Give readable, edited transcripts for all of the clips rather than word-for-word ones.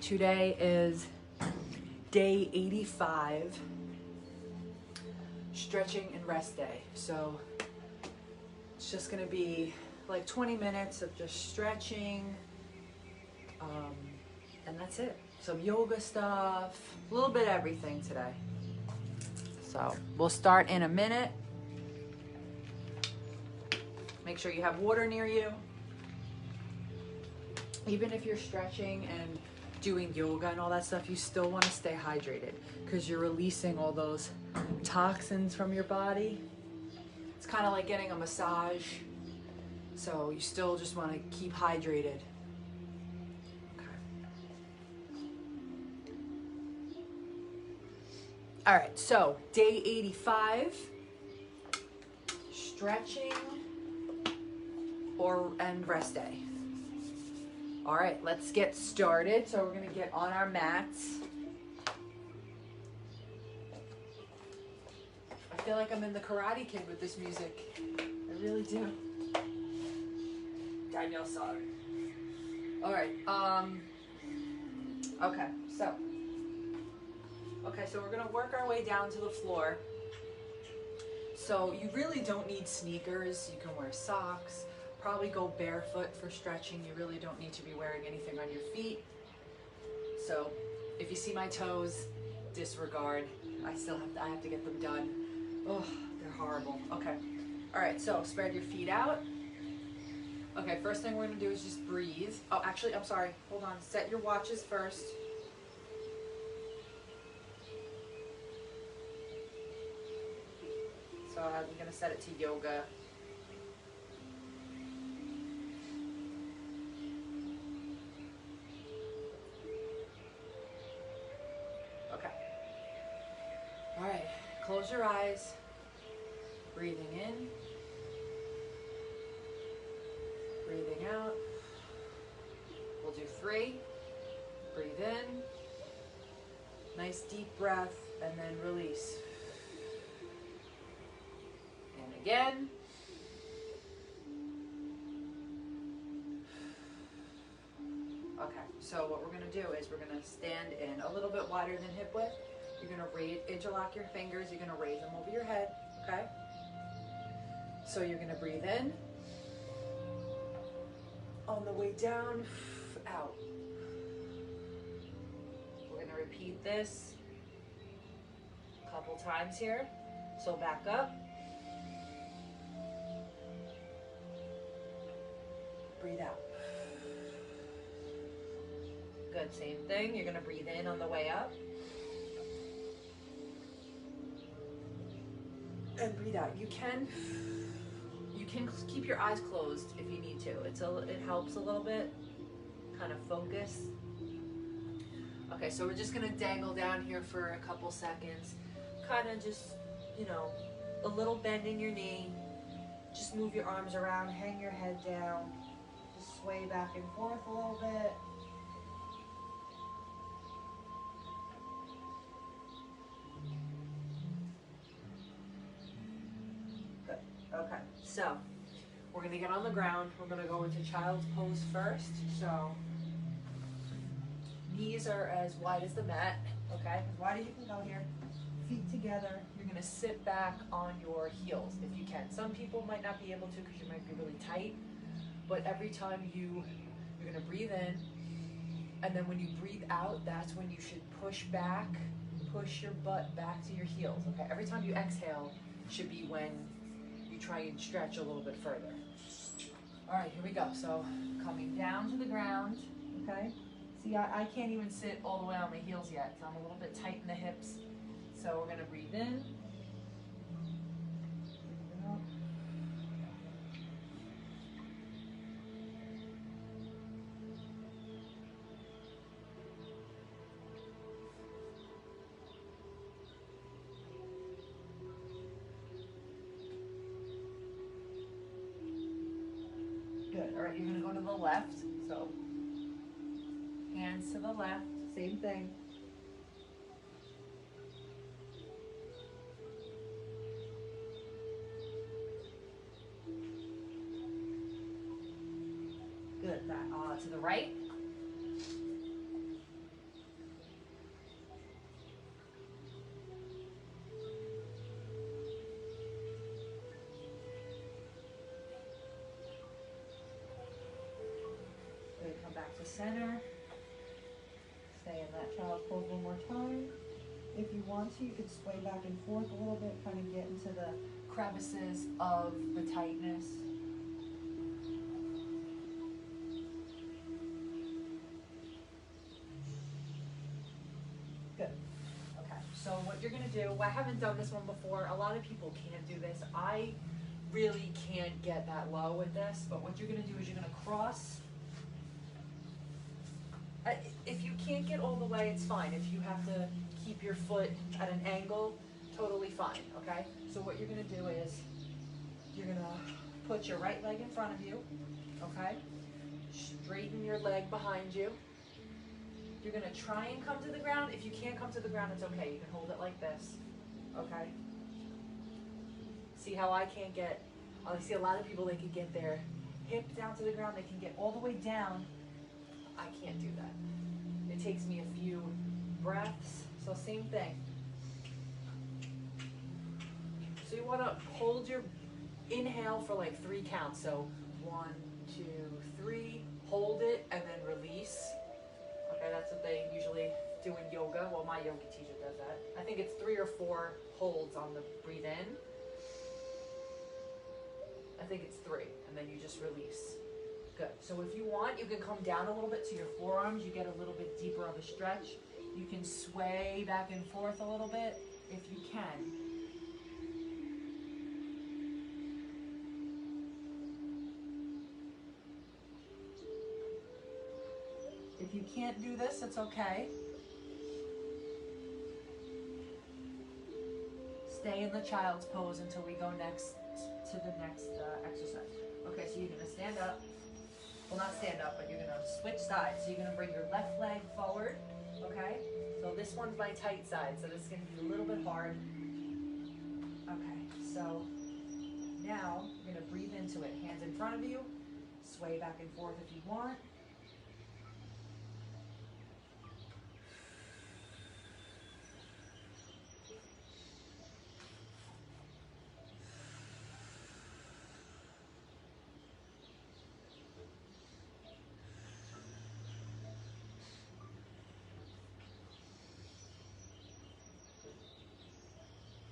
Today is day 85, stretching and rest day. So it's just gonna be like 20 minutes of just stretching, and that's it. Some yoga stuff, a little bit of everything today. So we'll start in a minute. Make sure you have water near you. Even if you're stretching and doing yoga and all that stuff, you still want to stay hydrated because you're releasing all those toxins from your body. It's kind of like getting a massage. So you still just want to keep hydrated. Okay. All right, so day 85, stretching and rest day. All right, let's get started. So we're gonna get on our mats. I feel like I'm in the Karate Kid with this music. I really do. Danielle saw it. All right, okay, so we're gonna work our way down to the floor. So you really don't need sneakers. You can wear socks. Probably go barefoot for stretching. You really don't need to be wearing anything on your feet. So if you see my toes, disregard. I have to get them done. Oh, they're horrible. Okay. All right, so spread your feet out. Okay, first thing we're gonna do is just breathe. Oh, actually, I'm sorry. Hold on. Set your watches first. So I'm gonna set it to yoga. All right, close your eyes, breathing in, breathing out. We'll do 3, breathe in, nice deep breath, and then release. And again. Okay, so what we're gonna do is we're gonna stand in a little bit wider than hip width. You're gonna interlock your fingers, you're gonna raise them over your head, okay? So you're gonna breathe in. On the way down, out. We're gonna repeat this a couple times here. So back up. Breathe out. Good, same thing. You're gonna breathe in on the way up. And breathe out. You can keep your eyes closed if you need to. It helps a little bit. Kind of focus. Okay, so we're just gonna dangle down here for a couple seconds. Kind of just, a little bend in your knee. Just move your arms around, hang your head down. Just sway back and forth a little bit. Okay, so we're gonna get on the ground. We're gonna go into child's pose first. So knees are as wide as the mat, okay? As wide as you can go here. Feet together. You're gonna sit back on your heels if you can. Some people might not be able to because you might be really tight, but every time you're gonna breathe in, and then when you breathe out, that's when you should push your butt back to your heels, okay? Every time you exhale should be when try and stretch a little bit further. All right, here we go. So coming down to the ground, okay? See, I can't even sit all the way on my heels yet, so I'm a little bit tight in the hips. So we're gonna breathe in. Good. All right, you're gonna go to the left. So hands to the left, same thing. Good. To the right. back to center. Stay in that child's pose one more time. If you want to, you could sway back and forth a little bit, kind of get into the crevices of the tightness. Good. Okay, so what you're gonna do, I haven't done this one before. A lot of people can't do this. I really can't get that low with this, but what you're gonna do is you're gonna cross. If you can't get all the way, it's fine. If you have to keep your foot at an angle, totally fine, okay? So what you're gonna do is, you're gonna put your right leg in front of you, okay? Straighten your leg behind you. You're gonna try and come to the ground. If you can't come to the ground, it's okay. You can hold it like this, okay? See how I can't get, I see a lot of people, they can get their hip down to the ground. They can get all the way down. I can't do that. It takes me a few breaths. So same thing. So you want to hold your inhale for like 3 counts. So 1, 2, 3. Hold it and then release. Okay, that's what they usually do in yoga. Well, my yoga teacher does that. I think it's 3 or 4 holds on the breathe in. I think it's 3, and then you just release. Good. So if you want, you can come down a little bit to your forearms. You get a little bit deeper of a stretch. You can sway back and forth a little bit if you can. If you can't do this, it's okay. Stay in the child's pose until we go next to the next exercise. Okay, so you're gonna stand up. Well, not stand up, but you're gonna switch sides. So you're gonna bring your left leg forward, okay? So this one's my tight side, so this is gonna be a little bit hard. Okay, so now you're gonna breathe into it. Hands in front of you, sway back and forth if you want.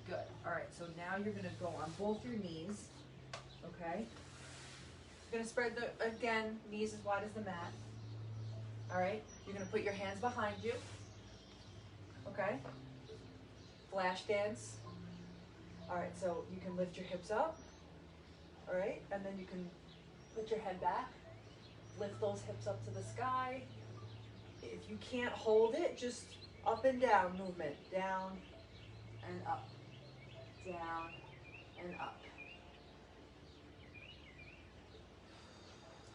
Good. All right, so now you're gonna go on both your knees, okay? You're gonna spread the, again, knees as wide as the mat. All right, you're gonna put your hands behind you, okay? Flash dance. All right, so you can lift your hips up, all right? And then you can put your head back, lift those hips up to the sky. If you can't hold it, just up and down movement, down and up. Down and up.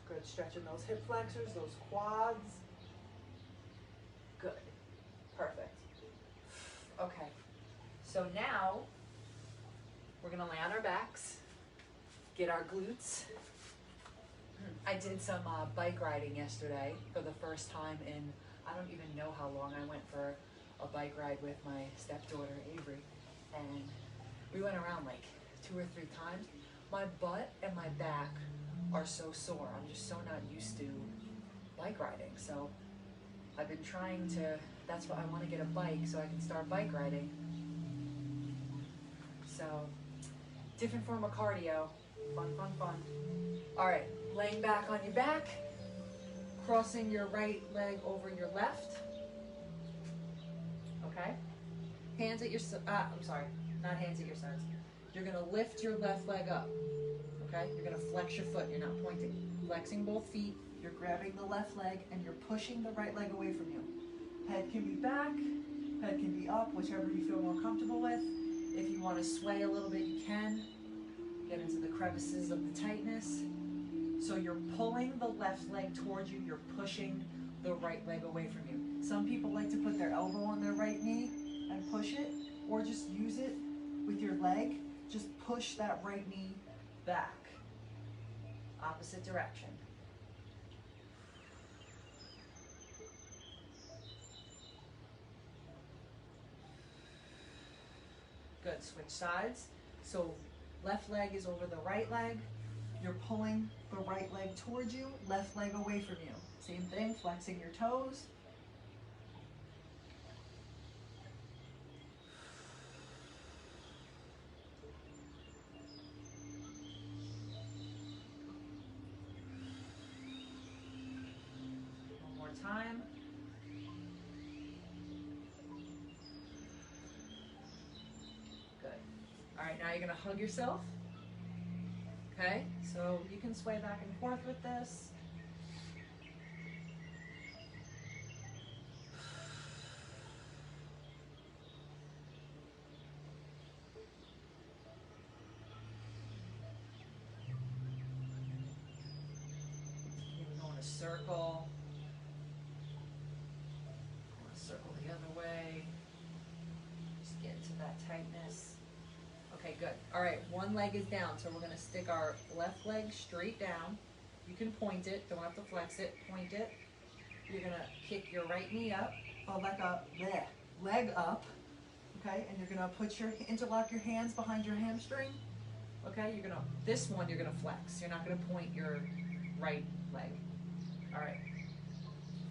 Good, stretching those hip flexors, those quads. Good, perfect. Okay, so now we're gonna lay on our backs, get our glutes. I did some bike riding yesterday for the first time in, I don't even know how long. I went for a bike ride with my stepdaughter, Avery, and we went around like 2 or 3 times. My butt and my back are so sore. I'm just so not used to bike riding. So I've been trying to, that's why I want to get a bike so I can start bike riding. So different form of cardio. Fun, fun, fun. All right, laying back on your back, crossing your right leg over your left. Okay? Hands at your, I'm sorry. Not hands at your sides. You're gonna lift your left leg up, okay? You're gonna flex your foot, you're not pointing. Flexing both feet, you're grabbing the left leg and you're pushing the right leg away from you. Head can be back, head can be up, whichever you feel more comfortable with. If you wanna sway a little bit, you can. Get into the crevices of the tightness. So you're pulling the left leg towards you, you're pushing the right leg away from you. Some people like to put their elbow on their right knee and push it, or just use it with your leg, just push that right knee back. Opposite direction. Good, switch sides. So left leg is over the right leg. You're pulling the right leg towards you, left leg away from you. Same thing, flexing your toes. One more time. Good. All right, now you're gonna hug yourself. Okay, so you can sway back and forth with this. You're going to circle. Want to circle the other way. Just get into that tightness. Okay, good. All right, one leg is down, so we're going to stick our left leg straight down. You can point it, don't have to flex it, point it. You're going to kick your right knee up, or like a leg up, okay? And you're going to interlock your hands behind your hamstring, okay? This one you're going to flex. You're not going to point your right leg. All right,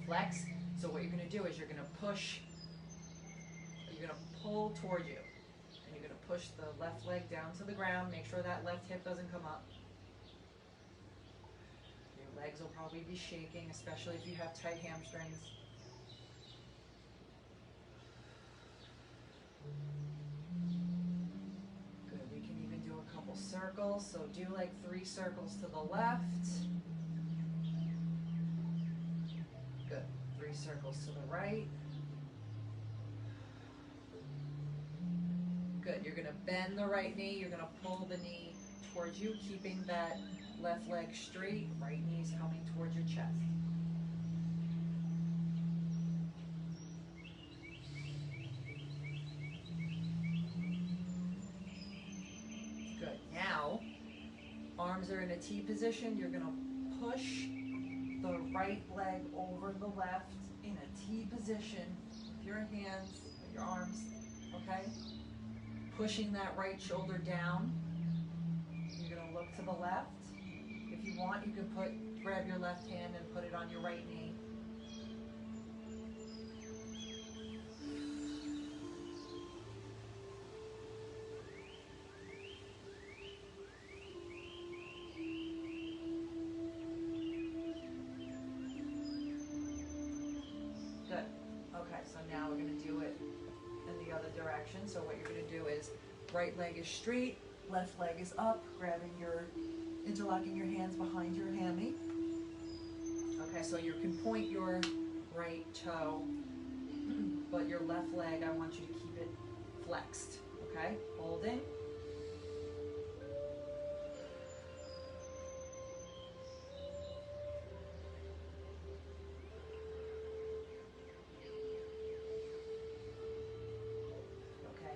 flex. So what you're going to do is you're going to pull toward you. You're going to push the left leg down to the ground. Make sure that left hip doesn't come up. Your legs will probably be shaking, especially if you have tight hamstrings. Good. We can even do a couple circles. So do like 3 circles to the left. Good. 3 circles to the right. Good. You're going to bend the right knee. You're going to pull the knee towards you, keeping that left leg straight. Right knee's coming towards your chest. Good. Now, arms are in a T position. You're going to push the right leg over the left in a T position with your hands, with your arms, okay? Pushing that right shoulder down. You're going to look to the left. If you want, you can grab your left hand and put it on your right knee. Good. Okay, so now we're going to do it in the other direction. So what you're going to do is right leg is straight, left leg is up, interlocking your hands behind your hammy. Okay, so you can point your right toe, but your left leg, I want you to keep it flexed. Okay, holding.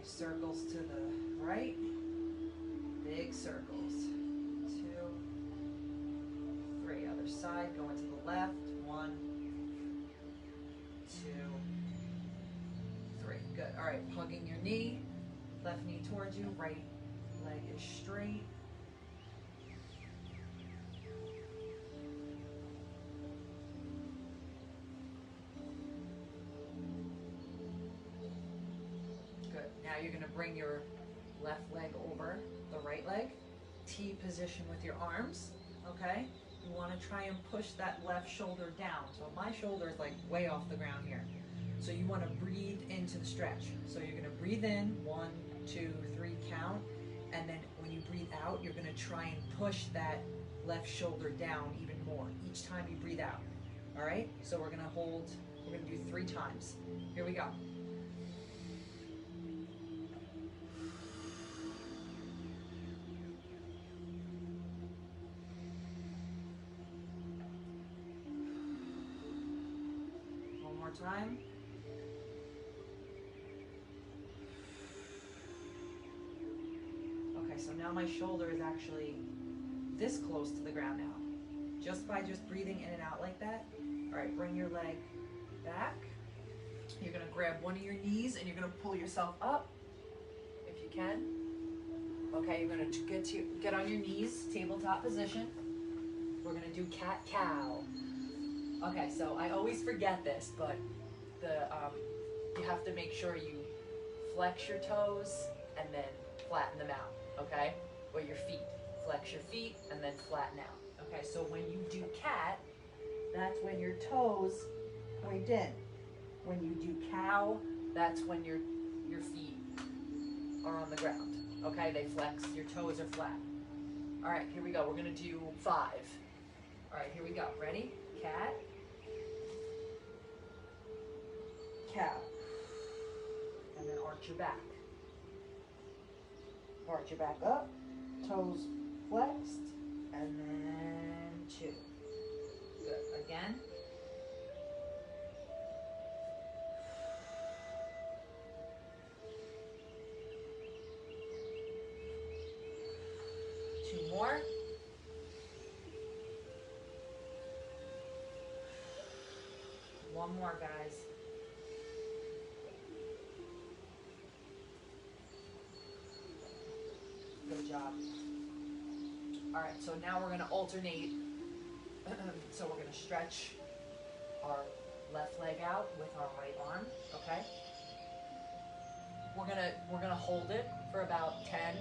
Circles to the right, big circles. 2, 3. Other side, going to the left. 1, 2, 3. Good. All right, hugging your knee, left knee towards you, right leg is straight. Now you're going to bring your left leg over the right leg, T position with your arms, okay? You want to try and push that left shoulder down. So my shoulder is like way off the ground here. So you want to breathe into the stretch. So you're going to breathe in, 1, 2, 3, count. And then when you breathe out, you're going to try and push that left shoulder down even more each time you breathe out. All right? So we're going to do 3 times. Here we go. Time. Okay, so now my shoulder is actually this close to the ground now. Just by breathing in and out like that. All right, bring your leg back. You're gonna grab one of your knees and you're gonna pull yourself up, if you can. Okay, you're gonna get on your knees, tabletop position. We're gonna do cat-cow. Okay, so I always forget this, but you have to make sure you flex your toes and then flatten them out, okay? Or your feet. Flex your feet and then flatten out. Okay, so when you do cat, that's when your toes point in. When you do cow, that's when your feet are on the ground. Okay, they flex, your toes are flat. All right, here we go. We're gonna do 5. All right, here we go. Ready? Cat, cow, and then arch your back. Arch your back up, toes flexed, and then 2. Good. Again. Two more. One more, guys. Good job. All right, so now we're gonna alternate. So we're gonna stretch our left leg out with our right arm, okay? We're gonna hold it for about 10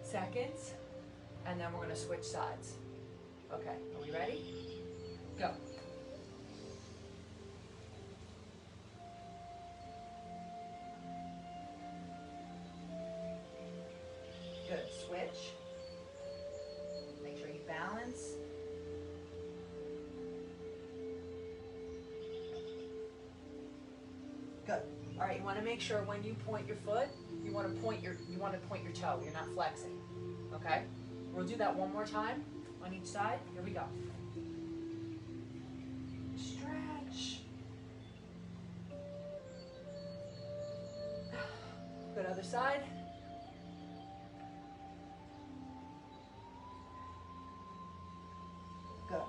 seconds, and then we're gonna switch sides. Okay, are we ready? Go. Good, switch. Make sure you balance. Good. All right, you want to make sure when you point your foot, you want to point your toe. You're not flexing. Okay? We'll do that one more time on each side. Here we go. Stretch. Good, other side. Good.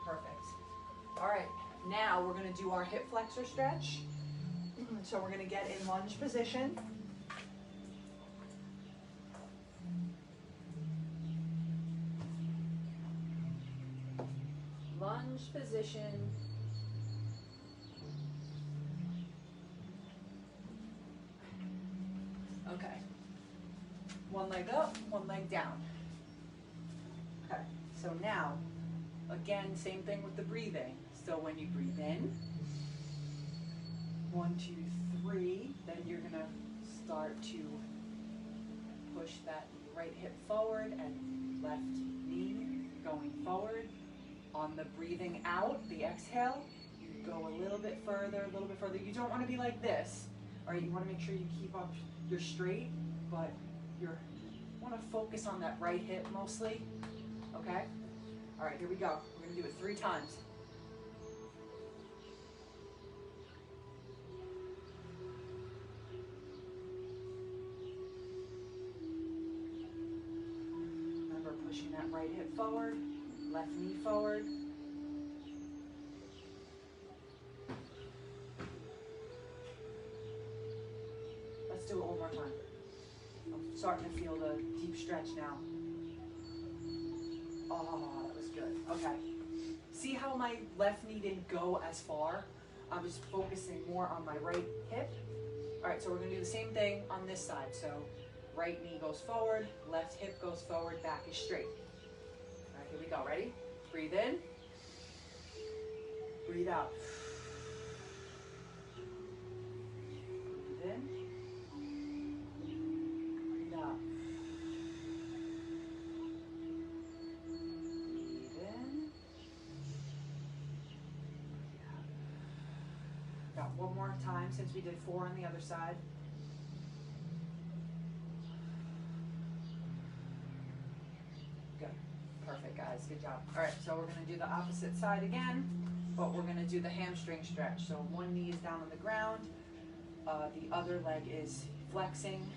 Perfect. All right, now we're going to do our hip flexor stretch. So we're going to get in lunge position. Lunge position. Okay. One leg up, one leg down. Okay, so now, again, same thing with the breathing. So when you breathe in, 1, 2, 3, then you're gonna start to push that right hip forward and left knee going forward. On the breathing out, the exhale, you go a little bit further, a little bit further. You don't want to be like this. All right, you want to make sure you keep up your straight, but you want to focus on that right hip mostly. Okay? All right, here we go. We're going to do it 3 times. Remember pushing that right hip forward, left knee forward. Let's do it one more time. I'm starting to feel the deep stretch now. Oh, that was good. Okay. See how my left knee didn't go as far? I was focusing more on my right hip. All right, so we're gonna do the same thing on this side. So right knee goes forward, left hip goes forward, back is straight. All right, here we go. Ready? Breathe in. Breathe out. Breathe in. Breathe out. Breathe in. Breathe out. Got one more time since we did 4 on the other side. Good. Perfect, guys. Good job. All right, so we're going to do the opposite side again, but we're going to do the hamstring stretch. So one knee is down on the ground. The other leg is flexing.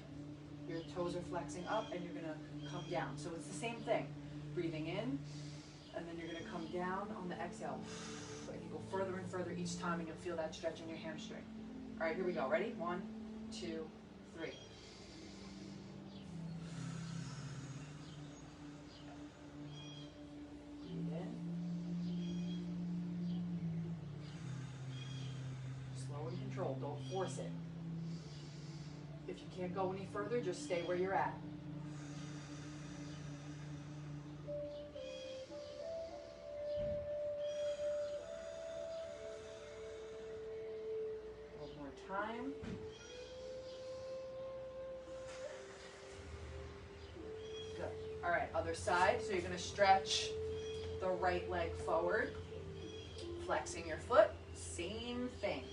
Your toes are flexing up, and you're going to come down. So it's the same thing. Breathing in, and then you're going to come down on the exhale. And you go further and further each time, and you'll feel that stretch in your hamstring. All right, here we go. Ready? 1, 2, 3. If you can't go any further, just stay where you're at. One more time. Good. All right, other side. So you're going to stretch the right leg forward, flexing your foot. Same thing.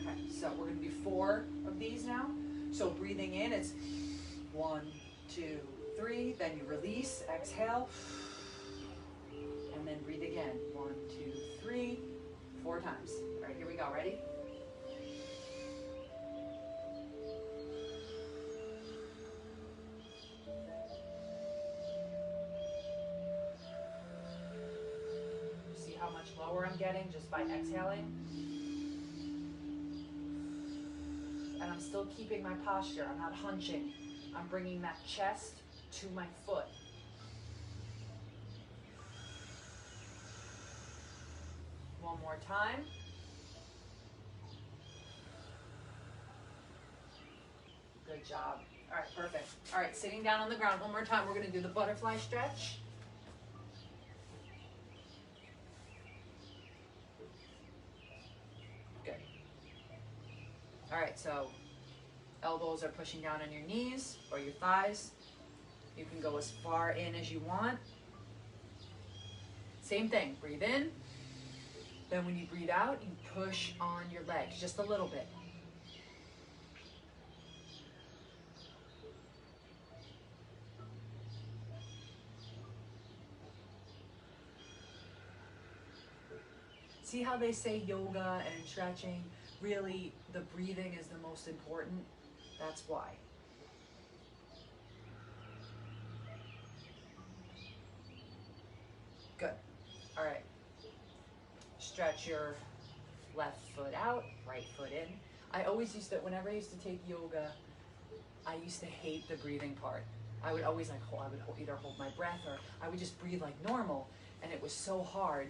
Okay, so we're going to do 4 of these now. So breathing in, it's 1, 2, 3. Then you release, exhale, and then breathe again. 1, 2, 3, 4 times. All right, here we go. Ready? See how much lower I'm getting just by exhaling? And I'm still keeping my posture. I'm not hunching. I'm bringing that chest to my foot. One more time. Good job. All right, perfect. All right, sitting down on the ground one more time. We're going to do the butterfly stretch. Good. All right, so elbows are pushing down on your knees or your thighs. You can go as far in as you want. Same thing, breathe in. Then when you breathe out, you push on your legs just a little bit. See how they say yoga and stretching, really the breathing is the most important? That's why. Good. All right. Stretch your left foot out, right foot in. I always used to, whenever I used to take yoga, I used to hate the breathing part. I would always either hold my breath or I would just breathe like normal, and it was so hard.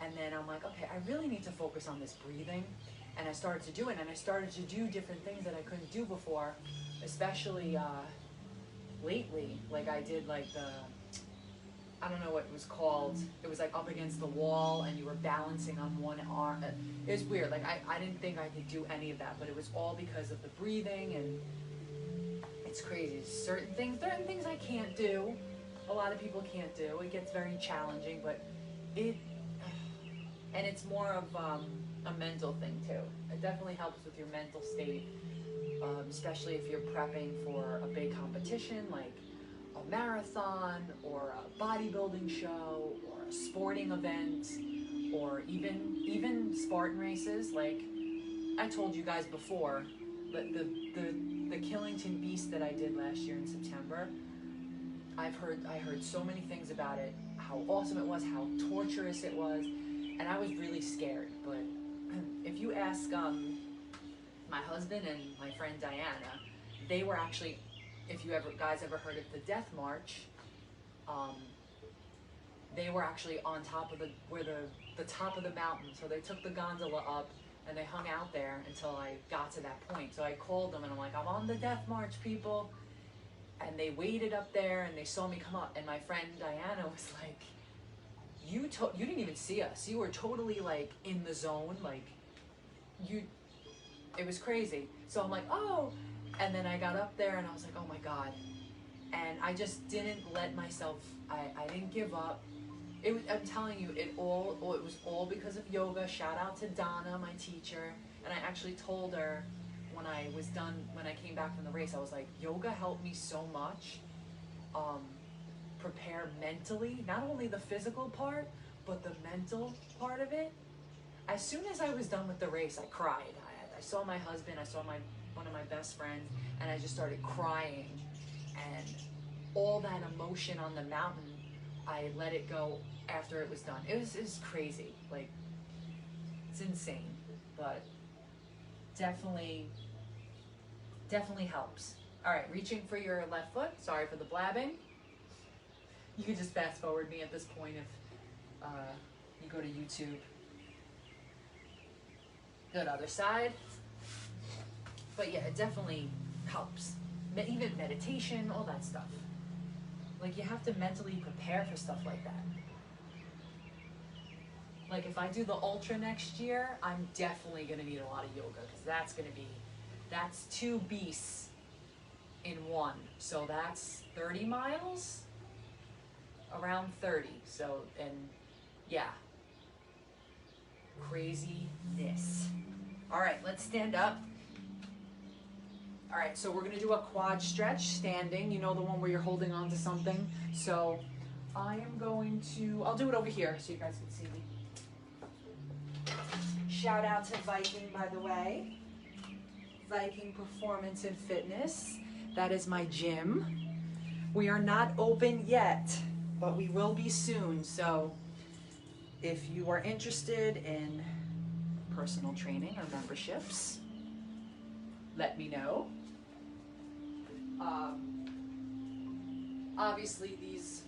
And then I'm like, okay, I really need to focus on this breathing. And I started to do it, and I started to do different things that I couldn't do before, especially lately. Like I did like I don't know what it was called. It was like up against the wall and you were balancing on one arm. It was weird. Like I didn't think I could do any of that, but it was all because of the breathing, and it's crazy. Certain things I can't do. A lot of people can't do. It gets very challenging, but and it's more of a mental thing too. It definitely helps with your mental state, especially if you're prepping for a big competition like a marathon or a bodybuilding show or a sporting event or even Spartan races. Like I told you guys before, the Killington Beast that I did last year in September, I heard so many things about it, how awesome it was, how torturous it was, and I was really scared. But if you ask my husband and my friend Diana, they were actually, if you guys ever heard of the Death March, they were actually on top of the top of the mountain. So they took the gondola up and they hung out there until I got to that point. So I called them and I'm like, I'm on the Death March, people. And they waited up there and they saw me come up. And my friend Diana was like, you didn't even see us. You were totally like in the zone. Like it was crazy. So I'm like, oh. And then I got up there and I was like, oh my God. And I just didn't let myself, I didn't give up. I'm telling you, it was all because of yoga. Shout out to Donna, my teacher. And I actually told her when I was done, when I came back from the race, I was like, yoga helped me so much. Prepare mentally, not only the physical part, but the mental part of it. As soon as I was done with the race, I cried. I saw my husband, I saw one of my best friends, and I just started crying. And all that emotion on the mountain, I let it go after it was done. It was crazy. Like, it's insane, but definitely helps. All right, reaching for your left foot. Sorry for the blabbing. You can just fast forward me at this point if you go to YouTube. Good, other side. But yeah, it definitely helps. Even meditation, all that stuff. Like, you have to mentally prepare for stuff like that. Like, if I do the ultra next year, I'm definitely gonna need a lot of yoga, because that's 2 beasts in one. So that's 30 miles, around 30. So, and yeah, craziness. All right, let's stand up. All right, so we're gonna do a quad stretch standing, you know, the one where you're holding on to something. So I am going to, I'll do it over here so you guys can see me. Shout out to Viking, by the way. Viking Performance and Fitness. That is my gym. We are not open yet, but we will be soon. So if you are interested in personal training or memberships, let me know. Obviously, these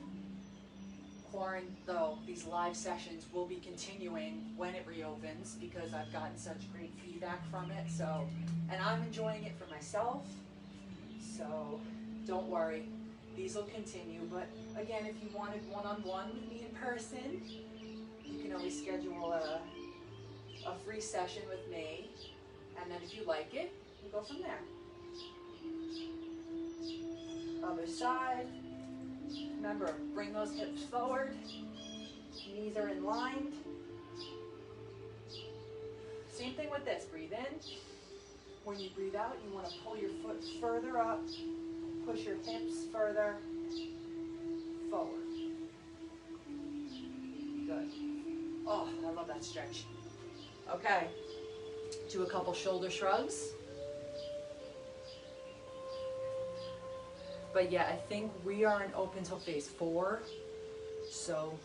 live sessions will be continuing when it reopens, because I've gotten such great feedback from it. So, and I'm enjoying it for myself. So don't worry, these will continue. But again, if you wanted one-on-one with me in person, you can always schedule a free session with me. And then if you like it, you go from there. Other side. Remember, bring those hips forward. Knees are in line. Same thing with this. Breathe in. When you breathe out, you want to pull your foot further up. Push your hips further forward. Good. Oh, I love that stretch. Okay. Do a couple shoulder shrugs. But yeah, I think we aren't open till phase 4. So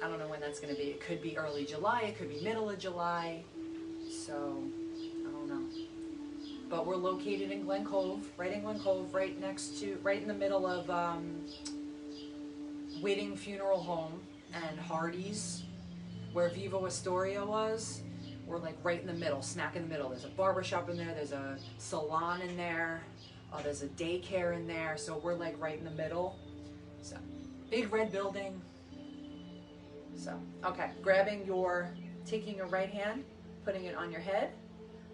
I don't know when that's going to be. It could be early July. It could be middle of July. So I don't know. But we're located in Glen Cove, right in Glen Cove, right in the middle of Whitting Funeral Home and Hardy's, where Vivo Astoria was. We're like right in the middle, smack in the middle. There's a barbershop in there. There's a salon in there. There's a daycare in there. So we're like right in the middle. So big red building. So, okay, taking your right hand, putting it on your head,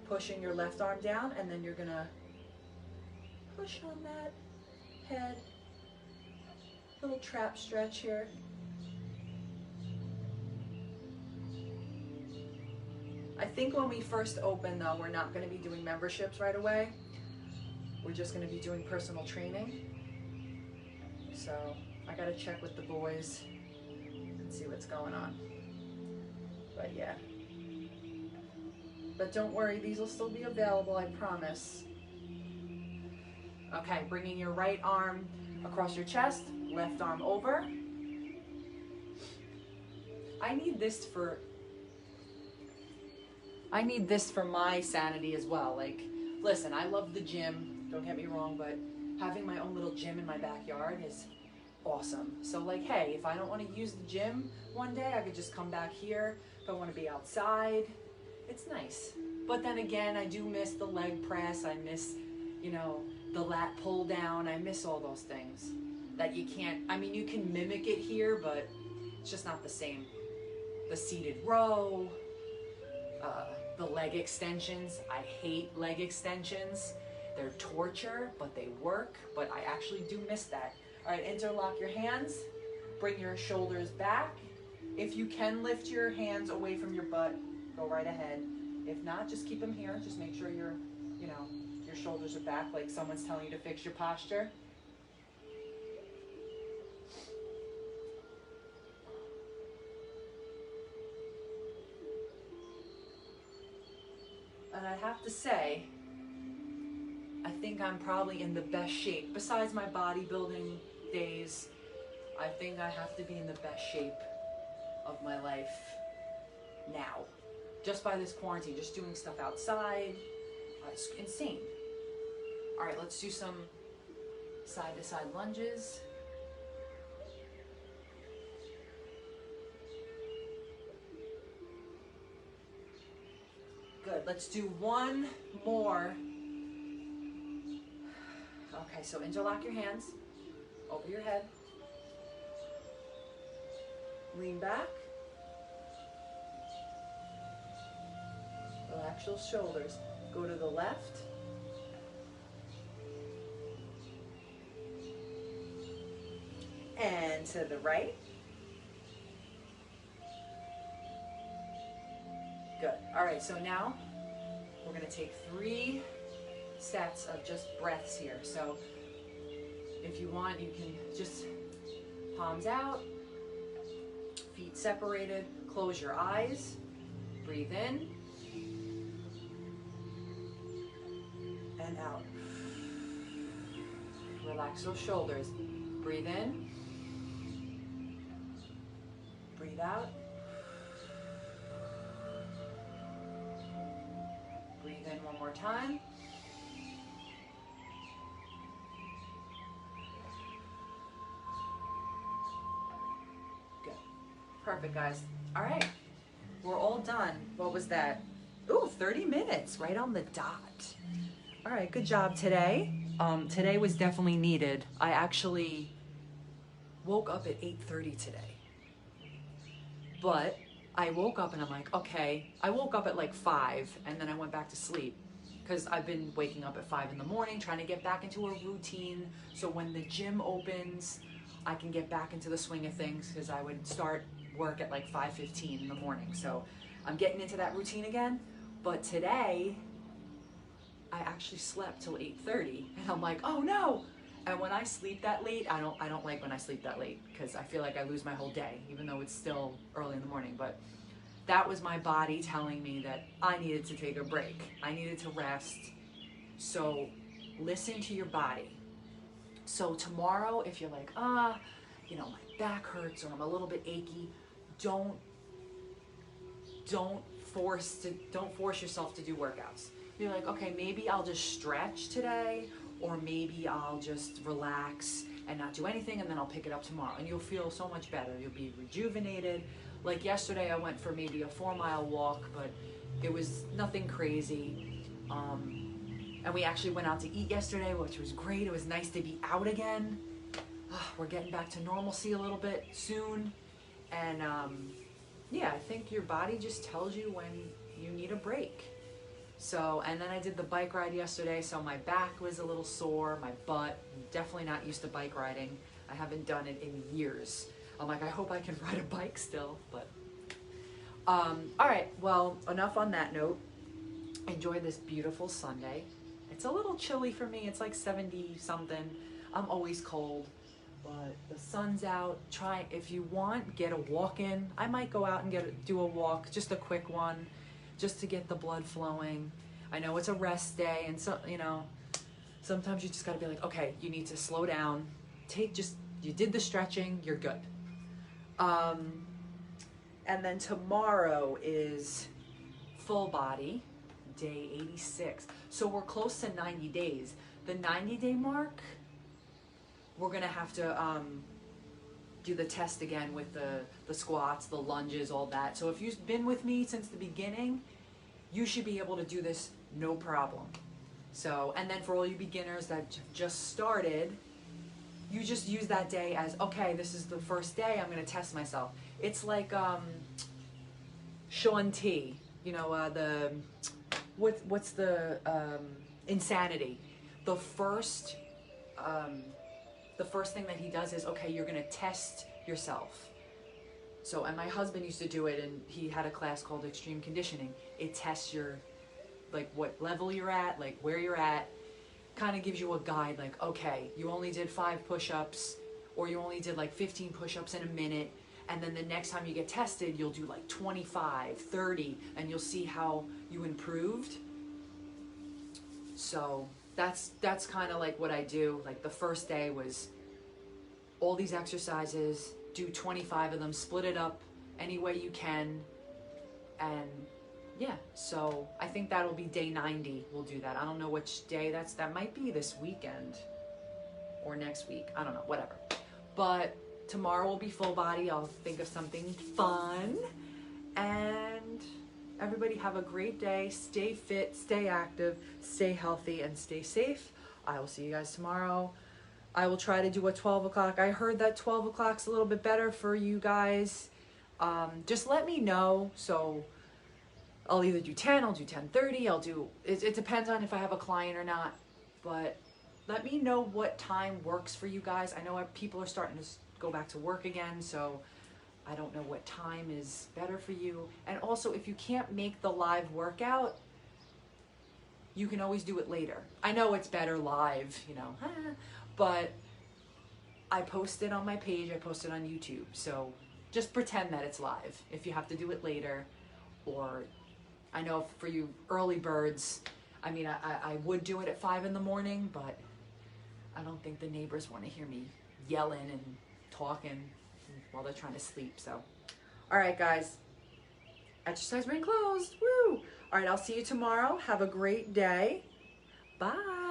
pushing your left arm down, and then you're gonna push on that head. Little trap stretch here. I think when we first open, though, we're not gonna be doing memberships right away. We're just gonna be doing personal training. So I gotta check with the boys and see what's going on. But yeah. But don't worry, these will still be available, I promise. Okay, bringing your right arm across your chest, left arm over. I need this for my sanity as well. Like, listen, I love the gym, don't get me wrong, but having my own little gym in my backyard is awesome. So like, hey, if I don't want to use the gym one day, I could just come back here. If I want to be outside, it's nice. But then again, I do miss the leg press. I miss, the lat pull down. I miss all those things that you can't, you can mimic it here, but it's just not the same. The seated row, the leg extensions. I hate leg extensions. They're torture, but they work. But I actually do miss that. All right, interlock your hands. Bring your shoulders back. If you can lift your hands away from your butt, go right ahead. If not, just keep them here. Just make sure your shoulders are back, like someone's telling you to fix your posture. And I have to say, I think I'm probably in the best shape. Besides my bodybuilding days, I think I have to be in the best shape of my life now. Just by this quarantine, just doing stuff outside. It's insane. All right, let's do some side-to-side lunges. Good, let's do one more Okay, so interlock your hands over your head. Lean back. Relax your shoulders. Go to the left. And to the right. Good. All right, so now we're going to take 3 sets of just breaths here. So if you want, you can just palms out, feet separated, close your eyes, breathe in and out. Relax those shoulders. Breathe in, breathe out. Breathe in one more time. Good. Perfect, guys. All right. We're all done. What was that? Ooh, 30 minutes, right on the dot. All right, good job today. Today was definitely needed. I actually woke up at 8:30 today. But I woke up and I'm like, okay, I woke up at like 5 and then I went back to sleep because I've been waking up at 5 in the morning trying to get back into a routine. So when the gym opens, I can get back into the swing of things because I would start work at like 5:15 in the morning. So I'm getting into that routine again. But today, I actually slept till 8:30 and I'm like, oh no. And when I sleep that late, I don't like when I sleep that late because I feel like I lose my whole day, even though it's still early in the morning. But that was my body telling me that I needed to take a break. I needed to rest. So listen to your body. So tomorrow, if you're like, you know, my back hurts or I'm a little bit achy, don't force yourself to do workouts. You're like, okay, maybe I'll just stretch today, or maybe I'll just relax and not do anything, and then I'll pick it up tomorrow. And you'll feel so much better. You'll be rejuvenated. Like yesterday, I went for maybe a 4-mile walk, but it was nothing crazy. And we actually went out to eat yesterday, which was great. It was nice to be out again. We're getting back to normalcy a little bit soon. And yeah, I think your body just tells you when you need a break. So, and then I did the bike ride yesterday, so my back was a little sore, my butt. I'm definitely not used to bike riding. I haven't done it in years. I'm like, I hope I can ride a bike still, but. All right, well, enough on that note. Enjoy this beautiful Sunday. It's a little chilly for me. It's like 70 something. I'm always cold, but the sun's out. Try, if you want, get a walk in. I might go out and do a walk, just a quick one, just to get the blood flowing. I know it's a rest day, and so, you know, sometimes you just gotta be like, okay, you need to slow down. You did the stretching, you're good. And then tomorrow is full body, day 86. So we're close to 90 days. The 90-day mark, we're gonna have to do the test again with the squats, the lunges, all that. So if you've been with me since the beginning, you should be able to do this no problem. So, and then for all you beginners that just started, you just use that day as, okay, this is the first day, I'm gonna test myself. It's like Shaun T, you know, what's the Insanity. The first thing that he does is, okay, you're gonna test yourself. So, and my husband used to do it, and he had a class called Extreme Conditioning. It tests your, like, what level you're at, like where you're at, kind of gives you a guide, like, okay, you only did 5 push-ups, or you only did like 15 push-ups in a minute, and then the next time you get tested, you'll do like 25, 30, and you'll see how you improved. So that's kind of like what I do. Like the first day was all these exercises, do 25 of them, split it up any way you can, and yeah, so I think that'll be day 90. We'll do that. I don't know which day that might be this weekend or next week. I don't know, whatever. But tomorrow will be full body. I'll think of something fun. And everybody have a great day. Stay fit, stay active, stay healthy, and stay safe. I will see you guys tomorrow. I will try to do a 12 o'clock. I heard that 12 o'clock's a little bit better for you guys. Just let me know. So I'll either do 10, I'll do 10:30, it depends on if I have a client or not. But let me know what time works for you guys. I know people are starting to go back to work again, so I don't know what time is better for you. And also, if you can't make the live workout, you can always do it later. I know it's better live, you know, but I post it on my page, I post it on YouTube. So just pretend that it's live if you have to do it later. Or I know for you early birds, I mean, I would do it at 5 in the morning, but I don't think the neighbors want to hear me yelling and talking while they're trying to sleep. So, all right, guys, exercise ring closed. Woo! All right, I'll see you tomorrow. Have a great day. Bye.